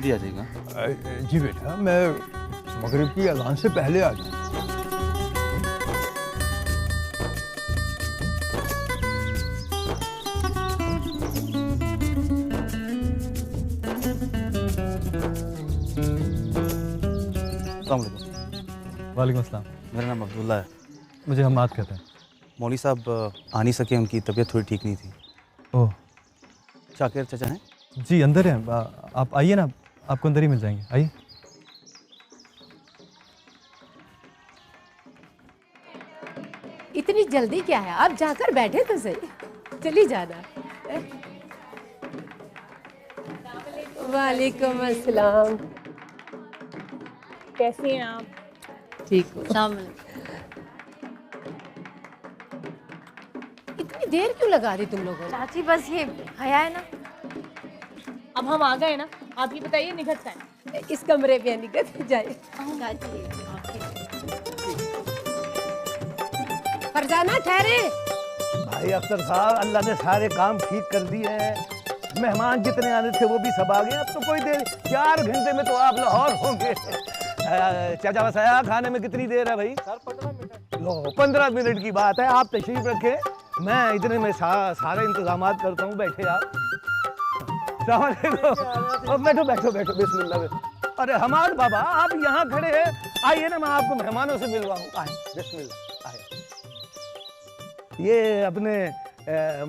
जल्दी आ जाएगा। जी बेटा, मैं मगरिब की अज़ान से पहले आ जाऊँ। अस्सलाम वालेकुम। वालेकुम अस्सलाम। मेरा नाम अब्दुल्ला है। मुझे हम्माद कहते हैं। मौली साहब आ नहीं सके, उनकी तबीयत थोड़ी ठीक नहीं थी। ओह शाकिर चाचा हैं? जी अंदर हैं। आप आइए ना, आपको अंदर ही मिल जाएंगे, आइए। इतनी जल्दी क्या है, आप जाकर बैठे तो सही, चली जाना। वालेकुम अस्सलाम। कैसी हैं आप? ठीक हो? इतनी देर क्यों लगा दी तुम लोगों ने? चाची बस ये हया है ना। अब हम आ गए ना, आप ही बताइए निगत का है। इस कमरे पे निकल जाए। चाची फरजाना ठहरे। भाई अख्तर साहब, अल्लाह ने सारे काम ठीक कर दिए हैं। मेहमान जितने आने थे वो भी सब आ गए। अब तो कोई देर, 4 घंटे में तो आप लाहौर होंगे। चाचा वसाया, खाने में कितनी देर है भाई? Sir 15 minute. लो 15 मिनट की बात है, आप तशरीफ रखें, मैं इतने में सारे इंतजाम करता हूँ। बैठे आप। बैठो बैठो बैठो, बिस्मिल्लाह। अरे हमाद बाबा, आप यहाँ खड़े हैं, आइए ना, मैं आपको मेहमानों से मिलवाऊँ। आए, बिस्मिल्लाह, आए। ये अपने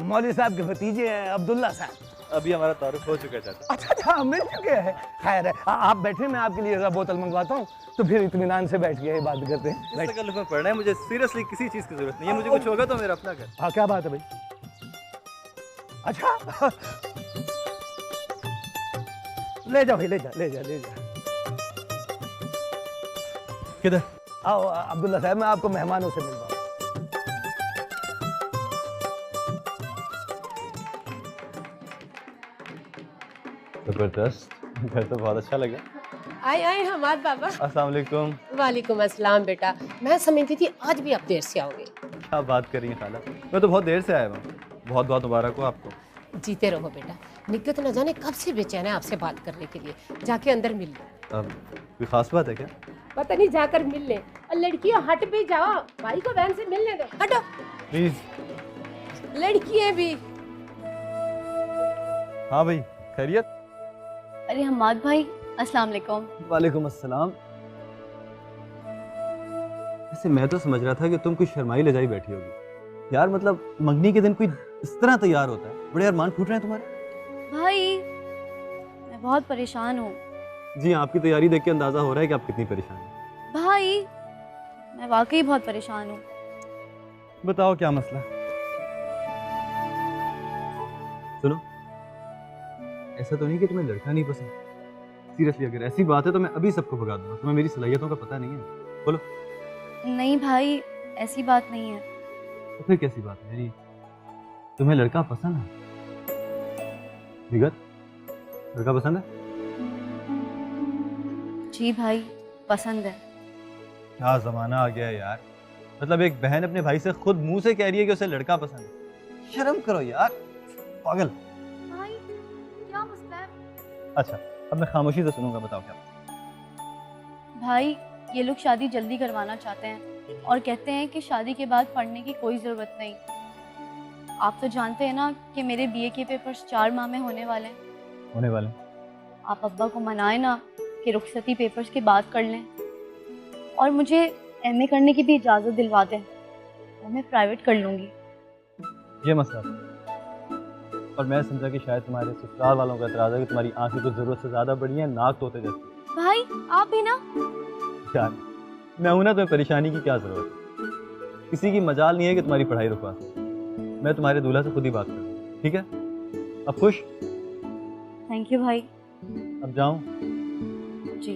मौलवी साहब के भतीजे हैं, अब्दुल्ला साहब। अभी हमारा तारुफ हो चुका है चाचा। अच्छा, मिल चुके हैं। खैर है, आप बैठे, मैं आपके लिए जरा बोतल मंगवाता हूँ, तो फिर इत्मीनान से बैठ के बात करते हैं। तकल्लुफ़ में पड़ना है, मुझे सीरियसली किसी चीज़ की जरूरत नहीं है। मुझे कुछ होगा तो मेरा अपना घर। हाँ, क्या बात है भाई? अच्छा ले जा भाई, ले जा ले जा ले जा। किधर? आओ अब्दुल्ला साहब, मैं आपको मेहमानों से मिलवाऊँ। जबरदस्त, घर तो बहुत अच्छा लगा। आए आए हमाद बाबा। अस्सलाम वालेकुम। वालेकुम अस्सलाम। बेटा, मैं समझती थी आज भी आप देर से आओगे। क्या बात कर रही हैं खाला, मैं तो बहुत देर से आया हूँ। बहुत बहुत मुबारक हो आपको। जीते रहो बेटा। निगत न जाने कब से बेचैन है आपसे बात करने के लिए। जाके अंदर मिल लो। अब कोई खास बात है क्या? पता नहीं, जाकर मिल ले। और लड़कियां हट भी जाओ, भाई को वैन से मिलने दो। हटो प्लीज। लड़कियां भी। हाँ भाई, खैरियत? अरे हम्माद भाई, अस्सलाम वालेकुम। वालेकुम अस्सलाम। वैसे मैं तो समझ रहा था कि तुम कुछ शर्माई ले जाई बैठी होगी यार। मतलब मंगनी के दिन कोई इस तरह तैयार होता है? बड़े अरमान फूट रहे हैं तुम्हारे। भाई मैं बहुत परेशान हूँ। जी, आपकी तैयारी देख के अंदाजा हो रहा है कि आप कितनी परेशान हैं। भाई मैं वाकई बहुत परेशान हूँ। बताओ क्या मसला? सुनो, ऐसा तो नहीं कि तुम्हें लड़का नहीं पसंद? सीरियसली, अगर ऐसी बात है तो मैं अभी सबको भगा दूंगा। तुम्हें मेरी सलाहियतों का पता नहीं है। बोलो। नहीं भाई, ऐसी बात नहीं है। तो फिर कैसी बात है मेरी? तुम्हें लड़का पसंद है? विगत, लड़का पसंद है? जी भाई, पसंद है। क्या जमाना आ गया है यार। मतलब एक बहन अपने भाई से खुद मुंह से कह रही है कि उसे लड़का पसंद है। शर्म करो यार, पागल। भाई क्या मसला है? अच्छा, अब मैं खामोशी से सुनूंगा, बताओ क्या। भाई ये लोग शादी जल्दी करवाना चाहते हैं और कहते हैं कि शादी के बाद पढ़ने की कोई ज़रूरत नहीं। आप तो जानते हैं ना कि मेरे बीए के पेपर्स 4 माह में होने वाले हैं। होने वाले? आप अब्बा को मनाए ना कि रुखसती पेपर्स के बाद कर लें, और मुझे एमए करने की भी इजाज़त दिलवा दें, और मैं प्राइवेट कर लूँगी। ये मसला था। और मैं समझा कि शायद तुम्हारे ससुराल वालों का एतराज़ है कि तुम्हारी आंखें कुछ ज़रूरत से ज़्यादा बड़ी हैं, नाक तोते जैसी। भाई आप भी ना। यार मैं हूं ना, तुम्हें परेशानी की क्या ज़रूरत है? किसी की मजाल नहीं है कि तुम्हारी पढ़ाई रुकवा सकूं। मैं तुम्हारे दूल्हा से खुद ही बात करूँ, ठीक है? अब खुश? थैंक यू भाई। अब जाऊं? जी।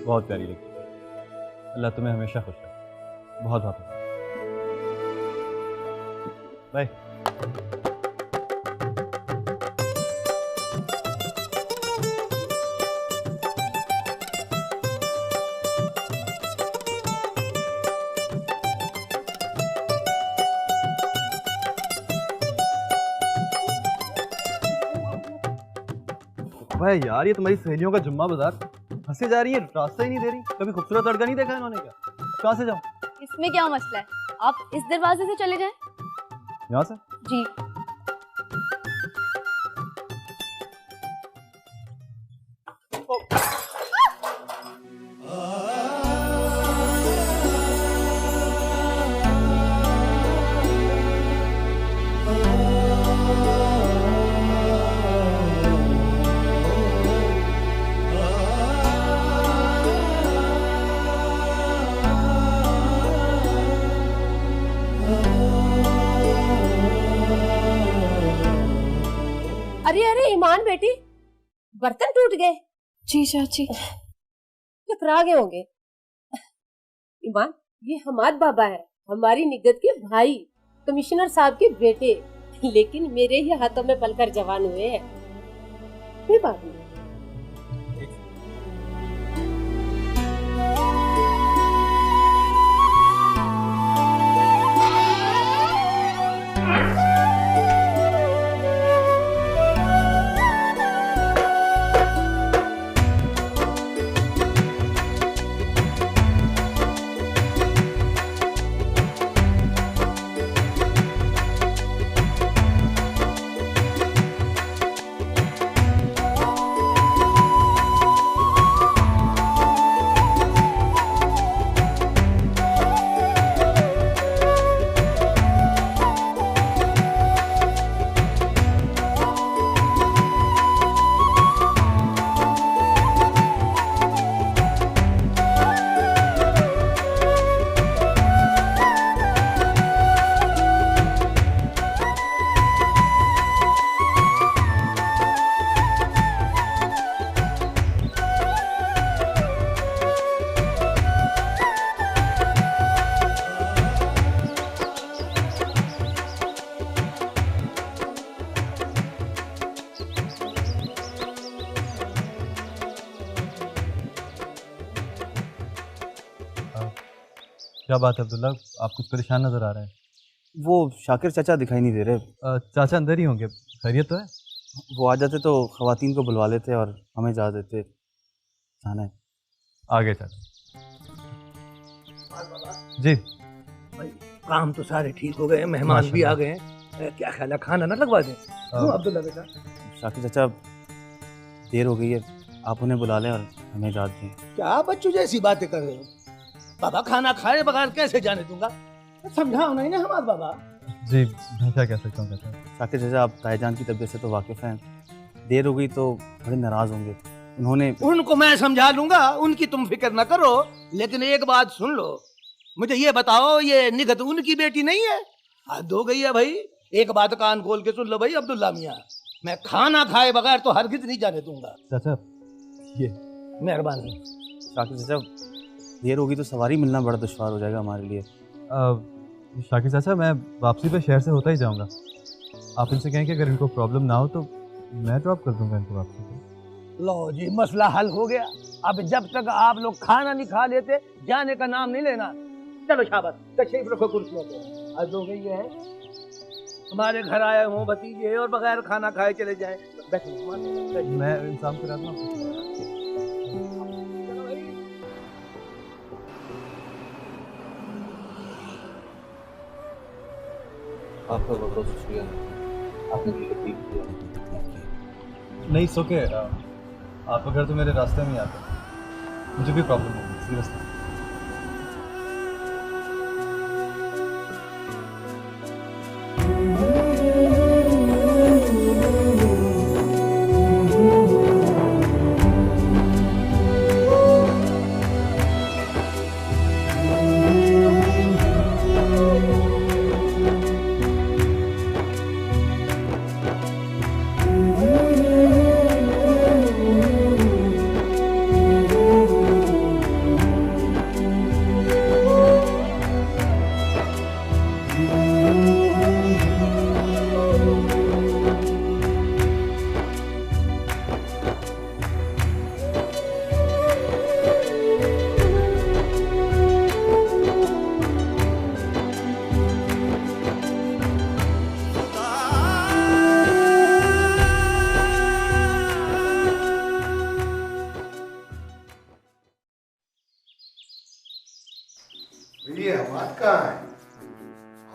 बहुत प्यारी लगती है। अल्लाह तुम्हें हमेशा खुश रखे। बहुत बहुत बाय। हुआ है यार, ये तुम्हारी सहेलियों का जुम्मा बाजार। हंसे जा रही है, रास्ता ही नहीं दे रही। कभी खूबसूरत लड़का नहीं देखा इन्होंने क्या? कहाँ से जाऊँ? इसमें क्या मसला है, आप इस दरवाजे से चले जाएं। यहाँ से? जी। अरे अरे ईमान बेटी, बर्तन टूट गए। जी चाची। टकरा गए होंगे। ईमान, ये हमाद बाबा है, हमारी निगत के भाई, कमिश्नर साहब के बेटे, लेकिन मेरे ही हाथों में पलकर जवान हुए हैं। कोई बात नहीं। क्या बात है अब्दुल्ला, आप कुछ परेशान नजर आ रहे हैं। वो शाकिर चाचा दिखाई नहीं दे रहे। चाचा अंदर ही होंगे, खैरियत तो है? वो आ जाते तो ख़वातीन को बुलवा लेते और हमें जा देते। जाना है। आगे चाचा। जी। भाई काम तो सारे ठीक हो गए, मेहमान भी आ गए हैं। क्या ख्याल है, खाना ना लगवा दें? अब्दुल्ला बेटा, शाकिर चाचा देर हो गई है, आप उन्हें बुला लें और हमें इजाज़त दें। क्या बच्चों जैसी बातें कर रहे हो? बाबा खाना खाए बगैर कैसे जाने दूंगा? समझाओ नहीं ना हमारे बाबा। जी मैं क्या कह सकता हूँ चाचा। शाकिर चाचा आप ताईजान की तबीयत से तो वाकिफ़ हैं, देर हो गई तो बड़े नाराज़ होंगे। उनको मैं समझा लूंगा, उनकी तुम फिक्र न करो। लेकिन एक बात सुन लो, मुझे ये बताओ, ये निगत उनकी बेटी नहीं है? हद हो गई है भाई। एक बात कान खोल के सुन लो भाई अब्दुल्ला मियाँ, मैं खाना खाए बगैर तो हरगिज नहीं जाने दूंगा। चाचा ये मेहरबानी। शाकिर चाचा देर होगी तो सवारी मिलना बड़ा दुश्वार हो जाएगा हमारे लिए। शाकिर चाचा मैं वापसी पे शहर से होता ही जाऊंगा। आप इनसे कहें कि अगर इनको प्रॉब्लम ना हो तो मैं ड्रॉप कर दूंगा इनको वापसी पे। लो जी, मसला हल हो गया। अब जब तक आप लोग खाना नहीं खा लेते जाने का नाम नहीं लेना। चलो शाबाश, तशरीफ रखो कुर्सियों पे। हद हो गई है, हमारे घर आए हों भतीजे और बगैर खाना खाए चले जाए। बैठो। मैं इंतजाम करा दूँ। आपका बहुत बहुत शुक्रिया, आपने भी तकलीफ किया। नहीं सोके, आपका घर तो मेरे रास्ते में ही आता है, मुझे भी प्रॉब्लम होगी सीरियसली। ये हमाद कहाँ है?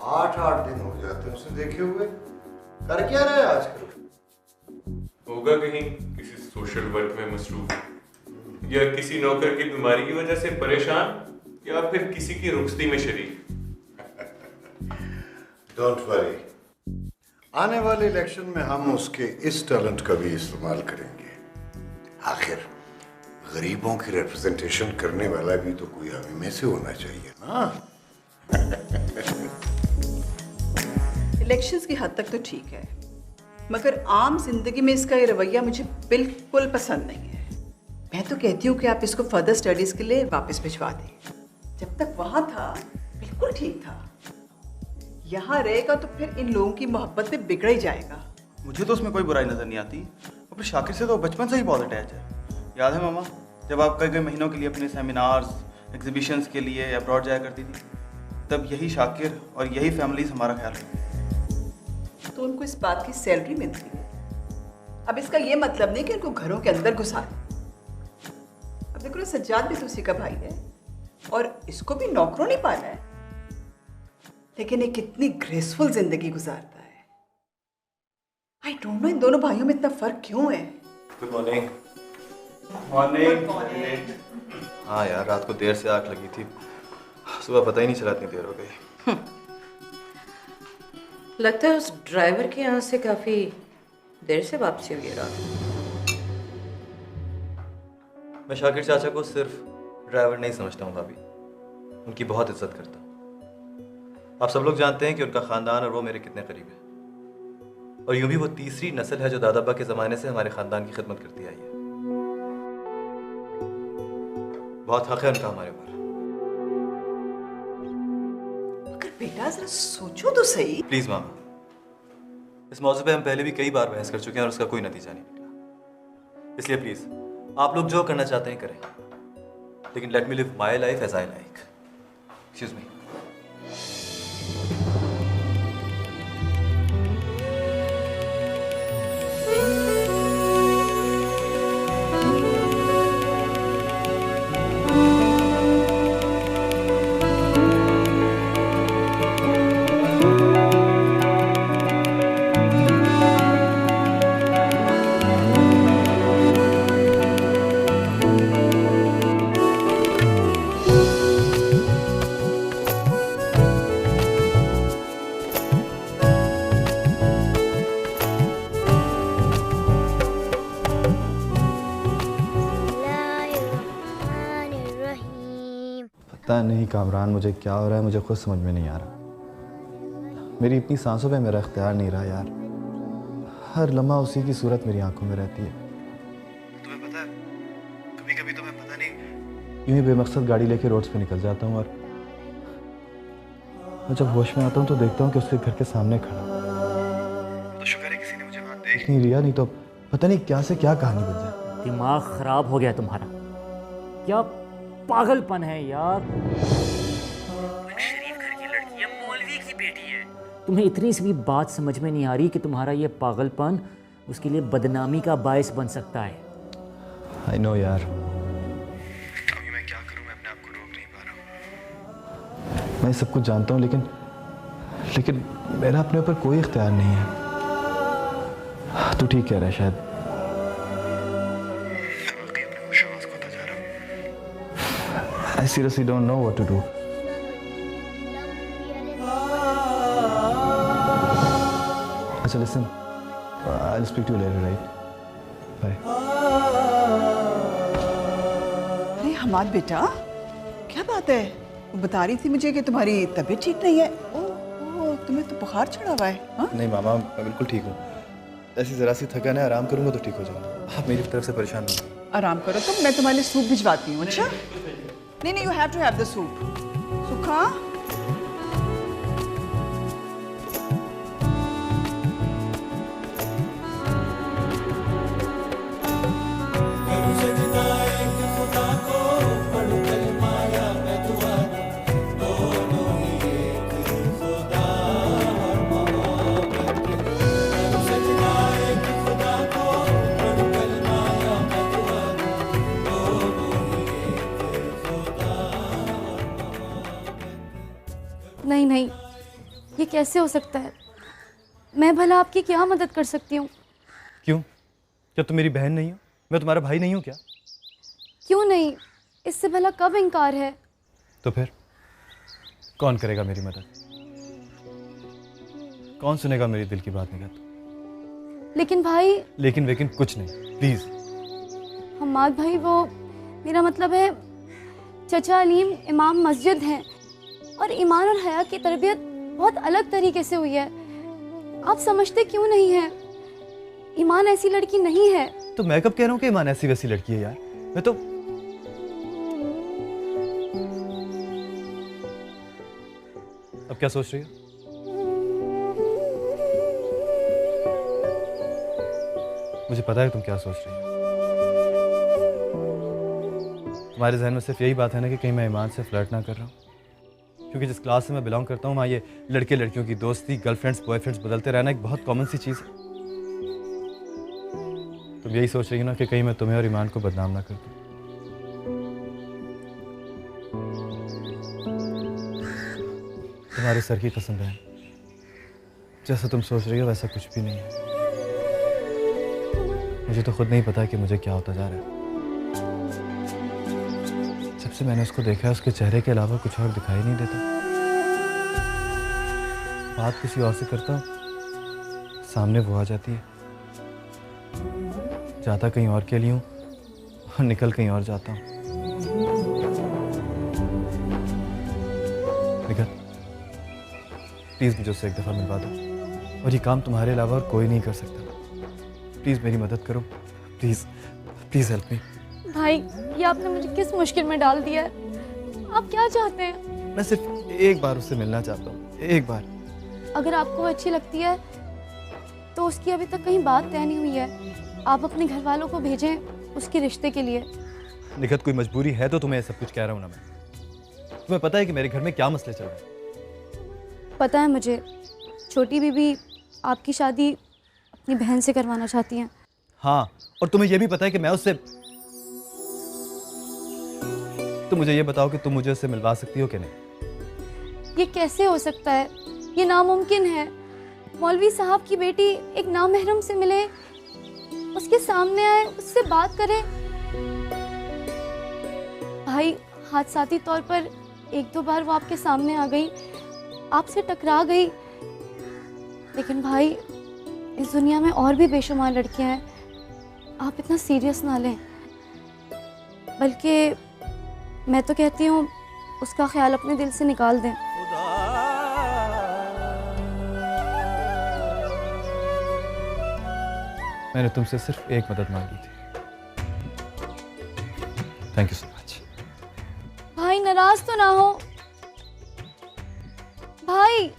8-8 दिन हो जाते हैं उसे देखे हुए। कर क्या रहे आजकल? होगा कहीं किसी सोशल वर्क में मसरूफ, या किसी नौकर की बीमारी की वजह से परेशान, या फिर किसी की रुखसती में शरीक। डोंट वरी, आने वाले इलेक्शन में हम उसके इस टैलेंट का भी इस्तेमाल करेंगे। आखिर गरीबों की रिप्रेजेंटेशन करने वाला भी तो कोई हम में से होना चाहिए ना। इलेक्शंस की हद तक तो ठीक है, मगर आम जिंदगी में इसका ये रवैया मुझे बिल्कुल पसंद नहीं है। मैं तो कहती हूँ कि आप इसको फर्दर स्टडीज के लिए वापस भिजवा दें। जब तक वहां था बिल्कुल ठीक था, यहाँ रहेगा तो फिर इन लोगों की मोहब्बत में बिगड़ ही जाएगा। मुझे तो उसमें कोई बुराई नजर नहीं आती, और फिर शाकिर से तो बचपन से ही बहुत अटैच है। याद है मामा, जब आप कई कई महीनों के लिए अपने सेमिनार्स, एग्जीबिशंस के लिए अब्रॉड जाया करती थी, तब यही शाकिर और यही फैमिलीज हमारा ख्याल रखती। तो उनको इस बात की सैलरी मिलती है। अब इसका ये मतलब नहीं कि उनको घरों के अंदर घुसा दें। अब देखो, सज्जाद भी तो उसी का भाई है और इसको भी नौकरों नहीं पाना है, लेकिन ये कितनी ग्रेसफुल जिंदगी गुजारता है। आई डोंट नो इन दोनों भाइयों में इतना फर्क क्यों है। Good morning. मॉर्निंग। हाँ यार, रात को देर से आग लगी थी, सुबह पता ही नहीं चला इतनी देर हो गई। लगता है उस ड्राइवर के यहाँ से काफी देर से वापसी हुई है रात। मैं शाकिर चाचा को सिर्फ ड्राइवर नहीं समझता हूँ भाभी, उनकी बहुत इज्जत करता हूँ। आप सब लोग जानते हैं कि उनका खानदान और वो मेरे कितने करीब है, और यूं भी वो तीसरी नस्ल है जो दादाबा के ज़माने से हमारे ख़ानदान की खिदमत करती आई है। बहुत हक़ है उनका हमारे ऊपर। मगर बेटा जरा सोचो तो सही। प्लीज़ मामा, इस मौजू पे हम पहले भी कई बार बहस कर चुके हैं और उसका कोई नतीजा नहीं निकला। इसलिए प्लीज़ आप लोग जो करना चाहते हैं करें, लेकिन let me live my life as I like. Excuse me. पता नहीं कामरान, मुझे क्या हो रहा है, मुझे खुद समझ में नहीं आ रहा। मेरी इतनी सांसों पे मेरा इख्तियार नहीं रहा यार। हर लम्हा उसी की सूरत मेरी आंखों में रहती है। तुम्हें पता है, कभी कभी तो मैं पता नहीं यूं ही बेमकसद गाड़ी लेके रोड्स पे निकल जाता हूँ, और जब होश में आता हूँ तो देखता हूँ कि उसके घर के सामने खड़ा। तो शुक्र है किसी ने मुझे वहाँ देख नहीं लिया, नहीं तो पता नहीं क्या से क्या कहानी बन जाए। दिमाग खराब हो गया तुम्हारा, क्या पागलपन है यार। शरीफ घर की लड़की है, मौलवी की बेटी है। तुम्हें इतनी सी भी बात समझ में नहीं आ रही कि तुम्हारा ये पागलपन उसके लिए बदनामी का बायस बन सकता है। आई नो यार, अभी मैं क्या करूं, मैं अपने आप को रोक नहीं पा रहा हूं। मैं सब कुछ जानता हूं, लेकिन मेरा अपने ऊपर कोई इख्तियार नहीं है। तू ठीक कह रहा है शायद। I seriously don't know what to do. अच्छा listen, I'll speak to you later, right? Bye. अरे हमाद बेटा, क्या बात है? वो बता रही थी मुझे कि तुम्हारी तबीयत ठीक नहीं है। ओह, तुम्हें तो बुखार चढ़ा हुआ है। हाँ? नहीं मामा, मैं बिल्कुल ठीक हूँ। ऐसी जरा सी थकान है, आराम करूँगा तो ठीक हो जाऊँगा। आप मेरी तरफ से परेशान मत। आराम करो तुम, मैं तुम्हारे लिए सूप भिजवाती हूँ। अच्छा नहीं, you have to have the soup. Sukha, कैसे हो सकता है? मैं भला आपकी क्या मदद कर सकती हूँ? क्यों? क्या तुम मेरी बहन नहीं हो? मैं तुम्हारा भाई नहीं हूँ क्या? क्यों नहीं, इससे भला कब इनकार है? तो फिर कौन करेगा मेरी मदद? कौन सुनेगा मेरी दिल की बात निगत? लेकिन भाई। लेकिन कुछ नहीं, प्लीज। हमाद भाई, वो मेरा मतलब है चचा अलीम इमाम मस्जिद हैं और ईमान और हया की तरबियत बहुत अलग तरीके से हुई है। आप समझते क्यों नहीं हैं? ईमान ऐसी लड़की नहीं है। तो मैं कब कह रहा हूँ कि ईमान ऐसी वैसी लड़की है यार? मैं तो अब क्या सोच रही हो? मुझे पता है तुम क्या सोच रही हो। तुम्हारे जहन में सिर्फ यही बात है ना कि कहीं मैं ईमान से फ्लर्ट ना कर रहा हूँ, क्योंकि जिस क्लास से मैं बिलोंग करता हूँ वहाँ ये लड़के लड़कियों की दोस्ती, गर्लफ्रेंड्स बॉयफ्रेंड्स बदलते रहना एक बहुत कॉमन सी चीज़ है। तुम यही सोच रही हो ना कि कहीं मैं तुम्हें और ईमान को बदनाम ना कर दूँ। तुम्हारे सर की कसम है, जैसा तुम सोच रही हो वैसा कुछ भी नहीं है। मुझे तो खुद नहीं पता कि मुझे क्या होता जा रहा है। जब से मैंने उसको देखा है उसके चेहरे के अलावा कुछ और दिखाई नहीं देता। बात किसी और से करता हूँ, सामने वो आ जाती है। जाता कहीं और के लिए हूँ और निकल कहीं और जाता हूँ। निकल, प्लीज़ मुझे उससे एक दफ़ा मिलवा दो, और ये काम तुम्हारे अलावा और कोई नहीं कर सकता। प्लीज़ मेरी मदद करो, प्लीज़ प्लीज़ हेल्प मी। भाई, ये आपने मुझे किस मुश्किल में डाल दिया है? आप क्या चाहते हैं? मैं सिर्फ एक बार उससे मिलना चाहता हूँ, एक बार। अगर आपको अच्छी लगती है तो उसकी अभी तक कहीं बात तय नहीं हुई है। आप अपने घर वालों को भेजें उसके रिश्ते के लिए। निखत, कोई मजबूरी है तो तुम्हें सब कुछ कह रहा हूँ ना मैं। तुम्हें पता है कि मेरे घर में क्या मसले चल रहे हैं? पता है मुझे। छोटी बीबी आपकी शादी अपनी बहन से करवाना चाहती हैं। हाँ, और तुम्हें यह भी पता है कि मैं उससे। तो मुझे ये बताओ कि तुम मुझे उससे मिलवा सकती हो कि नहीं? ये कैसे हो सकता है? ये नामुमकिन है। मौलवी साहब की बेटी एक नामहरम से मिले, उसके सामने आए, उससे बात करे। भाई, हादसाती तौर पर एक दो बार वो आपके सामने आ गई, आपसे टकरा गई, लेकिन भाई इस दुनिया में और भी बेशुमार लड़कियां हैं। आप इतना सीरियस ना लें। बल्कि मैं तो कहती हूँ उसका ख्याल अपने दिल से निकाल दें। मैंने तुमसे सिर्फ एक मदद मांगी थी। Thank you so much. भाई, नाराज तो ना हो। भाई,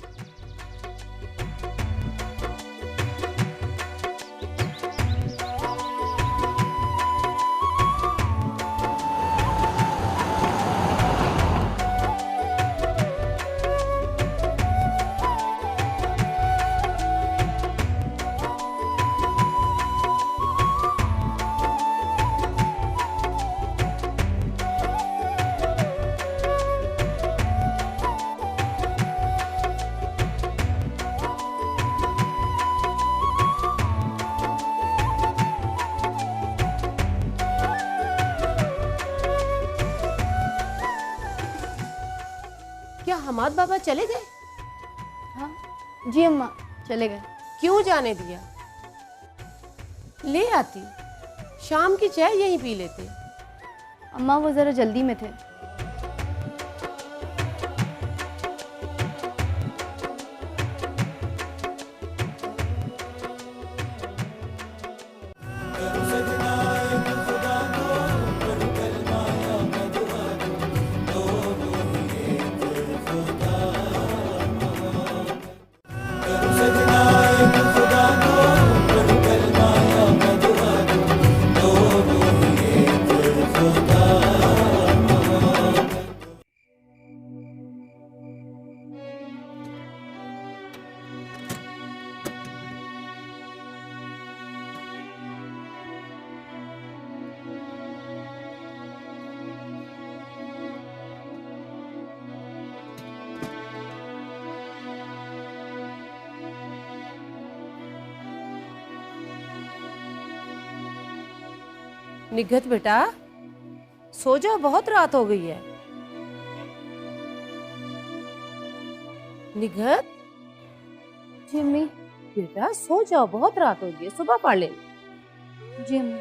क्या हमाद बाबा चले गए? हाँ जी अम्मा, चले गए। क्यों जाने दिया? ले आती, शाम की चाय यहीं पी लेते। अम्मा, वो ज़रा जल्दी में थे। निघत बेटा, सो जाओ, बहुत रात हो गई है। निघत जी अम्मी। बेटा सो जाओ, बहुत रात हो गई है, सुबह पढ़ लेना। जी अम्मी।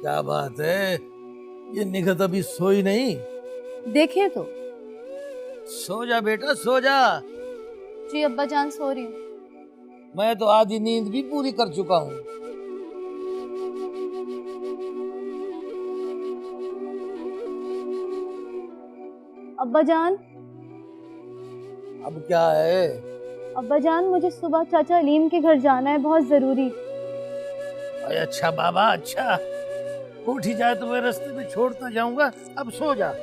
क्या बात है, ये निघत अभी सोई नहीं? देखें तो। सो जा बेटा, सो जा। जी अब्बा जान, सो रही हूँ। मैं तो आधी नींद भी पूरी कर चुका हूँ। अब्बा जान। अब क्या है? अब्बा जान, मुझे सुबह चाचा अलीम के घर जाना है, बहुत जरूरी। अरे अच्छा बाबा, अच्छा। उठ ही जाए तो मैं रास्ते में छोड़ता जाऊंगा। अब सो जा।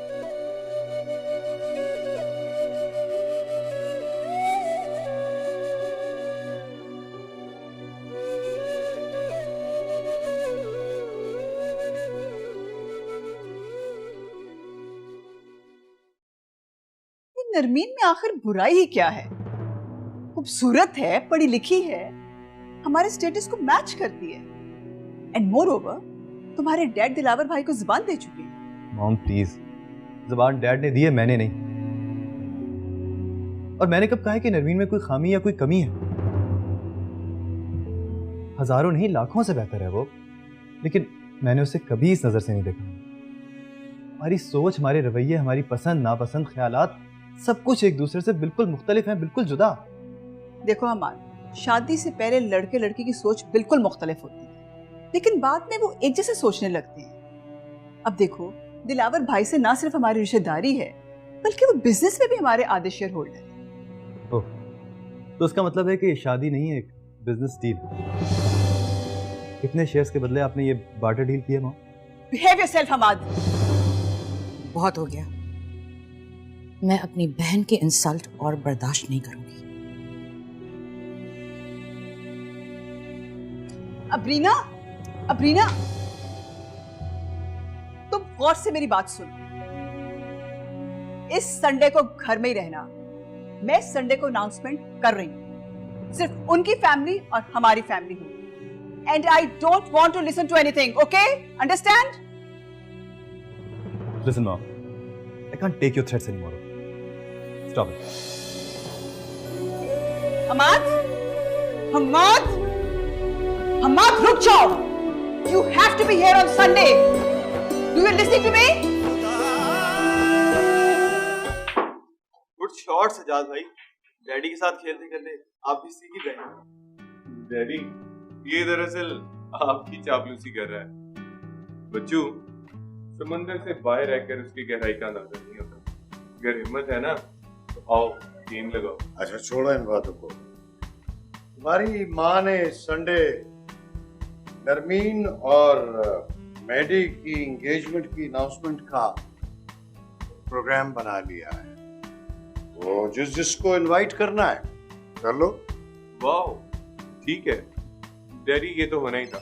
नरमीन में आखिर बुराई ही क्या है? खूबसूरत है, पढ़ी लिखी है, हमारे स्टेटस को मैच करती है। एंड मोर ओवर, तुम्हारे डैड दिलावर भाई को जुबान दे चुके हैं। मॉम प्लीज, जुबान डैड ने दी है, मैंने नहीं। और मैंने कब कहा है कि नरमीन में कोई खामी या कोई कमी है? हजारों नहीं लाखों से बेहतर है वो, लेकिन मैंने उसे कभी इस नजर से नहीं देखा। हमारी सोच, हमारे रवैये, हमारी पसंद नापसंद, ख्यालात, सब कुछ एक दूसरे से बिल्कुल मुख्तलिफ हैं, बिल्कुल जुदा। देखो अमान, शादी से पहले लड़के लड़की की सोच बिल्कुल मुख्तलिफ होती है, लेकिन बाद में वो एक जैसे सोचने लगते हैं। अब देखो, दिलावर भाई से ना सिर्फ हमारी रिश्तेदारी है, बल्कि वो बिजनेस में भी हमारे आधे शेयर होल्डर है। ओह, तो उसका मतलब है कि शादी नहीं है, एक बिजनेस डील। कितने शेयर्स के बदले आपने ये बार्टर डील किया मॉम? Behave yourself Hamad. बहुत हो गया। मैं अपनी बहन के इंसल्ट और बर्दाश्त नहीं करूंगी। अब्रीना, अब्रीना, तुम गौर से मेरी बात सुनो। इस संडे को घर में ही रहना। मैं संडे को अनाउंसमेंट कर रही हूं, सिर्फ उनकी फैमिली और हमारी फैमिली होगी। And I don't want to listen to anything, okay? Understand? Listen mom, I can't take your threats anymore. Stop it. Hamad, Hamad, Hamad, रुक जाओ। You have to be here on Sunday. Do you listen to me? Good shot Sajad भाई, daddy के साथ खेलते खेलते आप भी सीख ही गए। डैडी, ये दरअसल आपकी चापलूसी कर रहा है। बच्चू, समंदर से बाहर रहकर उसकी गहराई का अंदाजा नहीं होता। अगर हिम्मत है ना तो आओ गेम लगाओ। अच्छा छोड़ो इन बातों को। तुम्हारी माँ ने संडे नरमीन और मैडी की एंगेजमेंट की अनाउंसमेंट का प्रोग्राम बना लिया है। वो जिसको इनवाइट करना है कर लो। वाह, ठीक है डैडी, ये तो होना ही था।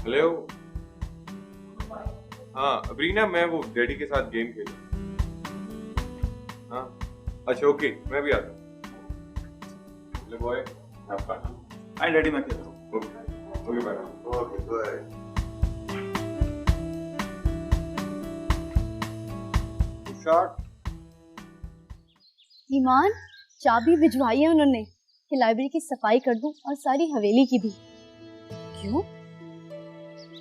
हेलो, हाँ अब्रीना, मैं वो डैडी के साथ गेम खेल। हाँ अच्छा ओके, मैं भी आता हूँ। हेलो बॉय, हाय डैडी, मैं खेल रहा हूँ। Okay bye. Okay bye. Shot. Iman, चाबी भिजवाई है उन्होंने कि लाइब्रेरी की सफाई कर दूं और सारी हवेली की भी। क्यों?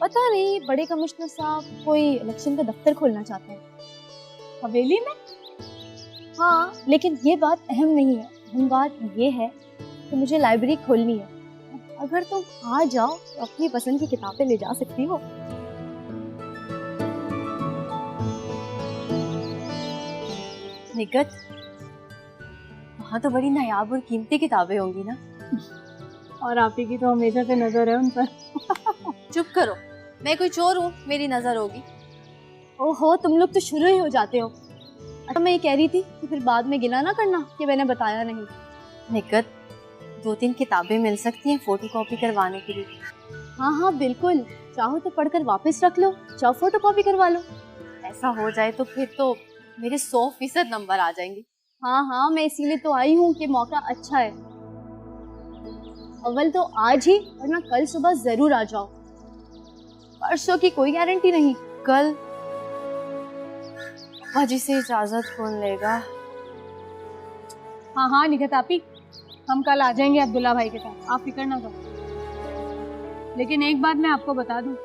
पता नहीं, बड़े कमिश्नर साहब कोई इलेक्शन का दफ्तर खोलना चाहते हैं हवेली में। हाँ, लेकिन ये बात अहम नहीं है। अहम बात ये है कि मुझे लाइब्रेरी खोलनी है। अगर तुम आ जाओ तो अपनी पसंद की किताबें ले जा सकती हो। निकट, वहाँ तो बड़ी नायाब और कीमती किताबें होंगी ना। और आप ही की तो हमेशा से नजर है उन पर। चुप करो, मैं कोई चोर हूँ मेरी नजर होगी? ओहो, तुम लोग तो शुरू ही हो जाते हो। अच्छा, मैं ये कह रही थी कि फिर बाद में गिला ना करना कि मैंने बताया नहीं। निकट, 2-3 किताबें मिल सकती हैं फोटोकॉपी करवाने के लिए। हाँ हाँ बिल्कुल, चाहो तो पढ़कर वापस रख लो, चाहो फोटोकॉपी करवा लो। ऐसा हो जाए तो फिर तो मेरे 100% नंबर आ जाएंगे। हाँ हाँ, मैं इसीलिए तो आई हूँ कि मौका अच्छा है। अव्वल तो आज ही, वरना कल सुबह जरूर आ जाओ। परसों की कोई गारंटी नहीं। कल अजी से इजाजत कौन लेगा? हाँ हाँ निखत आपी, हम कल आ जाएंगे अब्दुल्ला भाई के साथ, आप फिक्र ना करो। लेकिन एक बात मैं आपको बता दूं,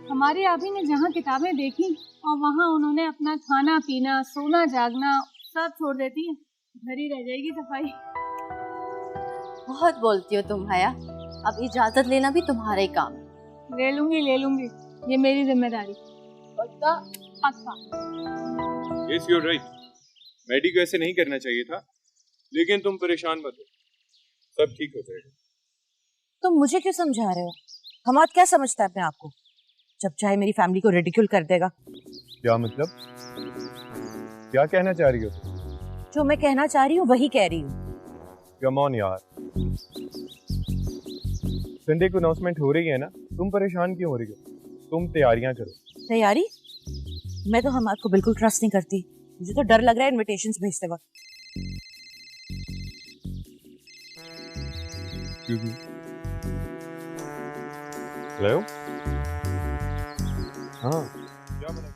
हमारी आपी ने जहाँ किताबें देखी और वहाँ उन्होंने अपना खाना पीना सोना जागना सब छोड़ देती है, घर ही रह जाएगी सफाई। बहुत बोलती हो तुम हया, अब इजाजत लेना भी तुम्हारा ही काम है। ले लूंगी, ये मेरी जिम्मेदारी। पक्का पक्का। Yes you are right, Maddy को ऐसे नहीं करना चाहिए था, लेकिन तुम परेशान मत हो, सब ठीक हो जाएगा। तुम मुझे क्यों समझा रहे हो? हमाद क्या समझता है अपने आप को? जब चाहे मेरी फैमिली को रिडिक्यूल कर देगा। क्या मतलब? क्या कहना चाह रही हो? जो मैं कहना चाह रही हूँ वही कह रही हूँ। कम ऑन यार, संडे को अनाउंसमेंट हो रही है ना, तुम परेशान क्यों हो रही हो? तुम तैयारियां करो। तैयारी? मैं तो हमाद को बिल्कुल ट्रस्ट नहीं करती, मुझे तो डर लग रहा है इनविटेशंस भेजते वक्त। हेलो, हाँ क्या बना?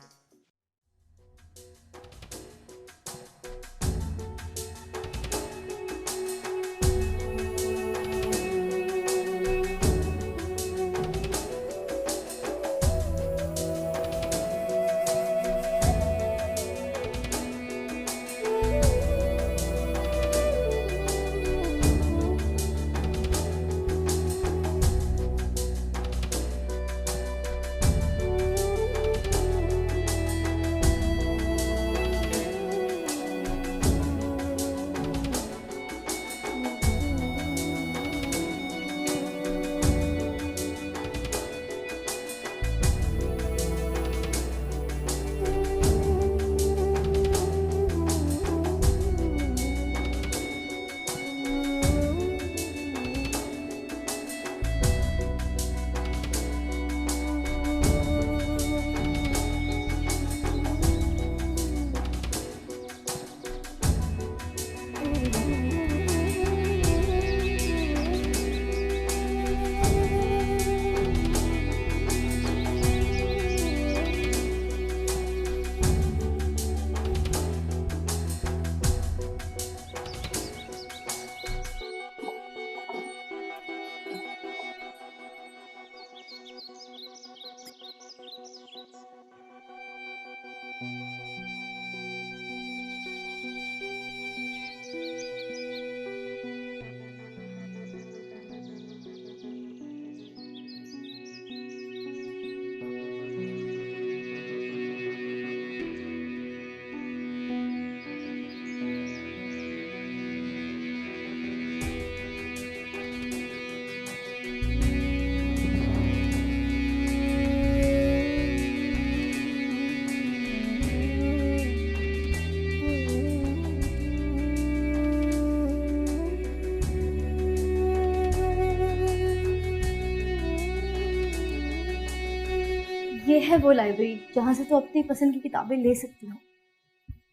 ये है वो लाइब्रेरी जहाँ से तो अपनी पसंद की किताबें ले सकती हो।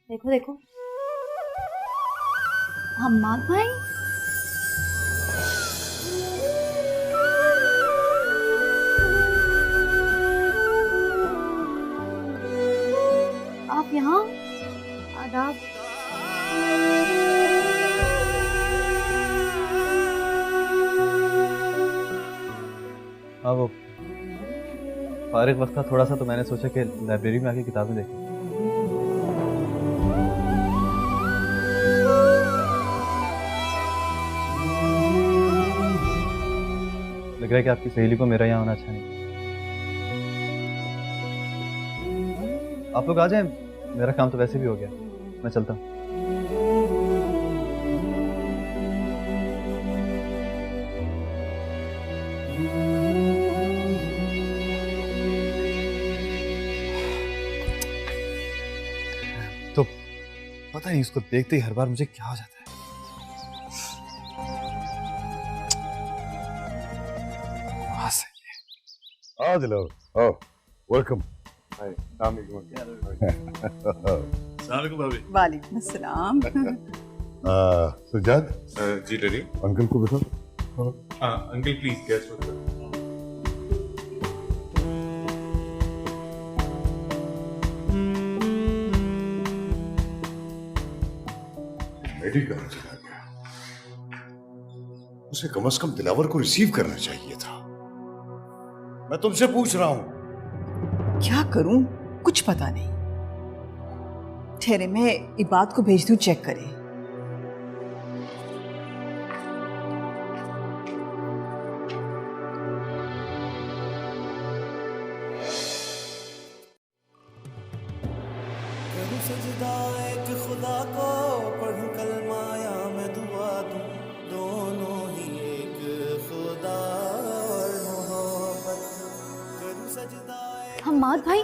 देखो देखो, हम्माद भाई, आप यहाँ? आदाब। हाँ, वो फारिग वक्त था थोड़ा सा, तो मैंने सोचा कि लाइब्रेरी में आके किताबें देखें। लग रहा है कि आपकी सहेली को मेरा यहाँ होना अच्छा नहीं। आप लोग आ जाएं, मेरा काम तो वैसे भी हो गया, मैं चलता हूँ। तो पता नहीं इसको देखते ही हर बार मुझे क्या हो जाता है। आओ दिलो, आओ, वेलकम। वालेकुम अस्सलाम। सज्जाद जी डैडी। अंकल को बताओ। अंकल प्लीज गेस्ट होता। मेडिकल चला गया, उसे कम से कम दिलावर को रिसीव करना चाहिए था। मैं तुमसे पूछ रहा हूं। क्या करूं, कुछ पता नहीं। ठहरे, मैं इबाद को भेज दूं चेक करे। खुदा को पढ़ूं कलमाया मैं दुआ दूं, दोनों ही एक खुदा और मोहब्बत करूं सजदा। हम्माद भाई,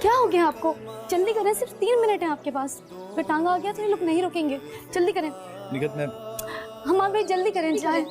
क्या हो गया आपको? जल्दी करें, सिर्फ 3 मिनट है आपके पास। अगर टांगा आ गया तो ये लोग नहीं रुकेंगे। जल्दी करें निगत में। हम्माद भाई जल्दी करें, जाए।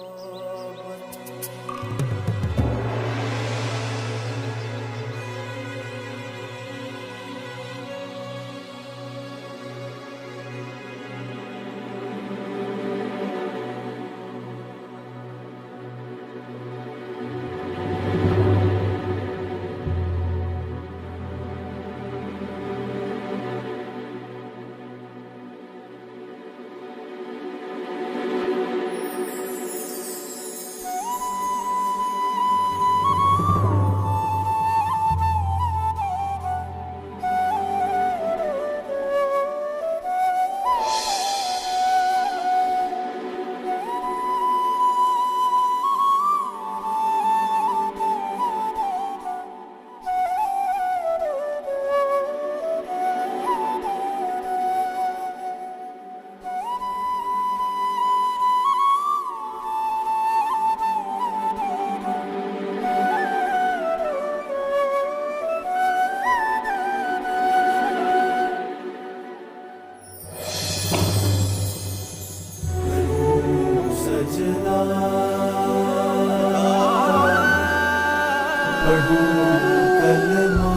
पढ़ूं कलमा